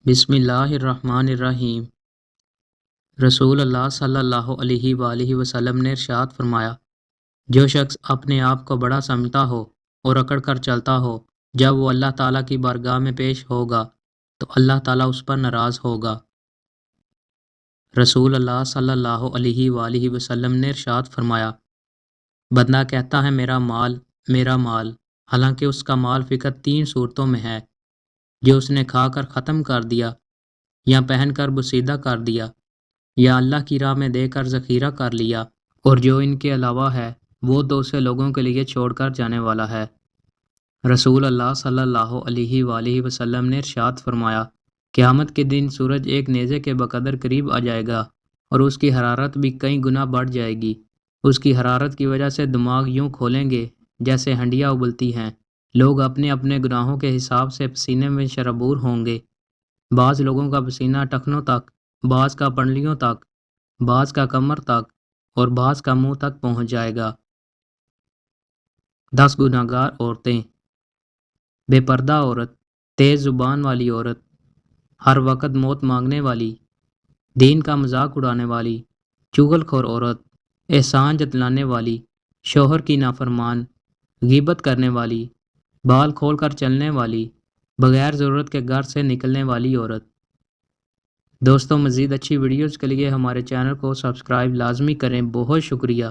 بسم اللہ الرحمن الرحیم۔ رسول اللہ صلی اللہ علیہ وآلہ وسلم نے ارشاد فرمایا، جو شخص اپنے آپ کو بڑا سمجھتا ہو اور اکڑ کر چلتا ہو، جب وہ اللہ تعالیٰ کی بارگاہ میں پیش ہوگا تو اللہ تعالیٰ اس پر ناراض ہوگا۔ رسول اللہ صلی اللہ علیہ وآلہ وسلم نے ارشاد فرمایا، بندہ کہتا ہے میرا مال، حالانکہ اس کا مال فقط 3 صورتوں میں ہے: جو اس نے کھا کر ختم کر دیا، یا پہن کر بوسیدہ کر دیا، یا اللہ کی راہ میں دے کر ذخیرہ کر لیا، اور جو ان کے علاوہ ہے وہ دوسرے لوگوں کے لیے چھوڑ کر جانے والا ہے۔ رسول اللہ صلی اللہ علیہ وآلہ وسلم نے ارشاد فرمایا، قیامت کے دن سورج ایک نیزے کے بقدر قریب آ جائے گا اور اس کی حرارت بھی کئی گنا بڑھ جائے گی۔ اس کی حرارت کی وجہ سے دماغ یوں کھولیں گے جیسے ہنڈیاں ابلتی ہیں۔ لوگ اپنے اپنے گناہوں کے حساب سے پسینے میں شرابور ہوں گے۔ بعض لوگوں کا پسینہ ٹخنوں تک، بعض کا پنڈلیوں تک، بعض کا کمر تک اور بعض کا منہ تک پہنچ جائے گا۔ 10 گناہگار عورتیں۔ بے پردہ عورت، تیز زبان والی عورت، ہر وقت موت مانگنے والی، دین کا مذاق اڑانے والی، چغل خور عورت، احسان جتلانے والی، شوہر کی نافرمان، غیبت کرنے والی، بال کھول کر چلنے والی، بغیر ضرورت کے گھر سے نکلنے والی عورت۔ دوستوں، مزید اچھی ویڈیوز کے لیے ہمارے چینل کو سبسکرائب لازمی کریں۔ بہت شکریہ۔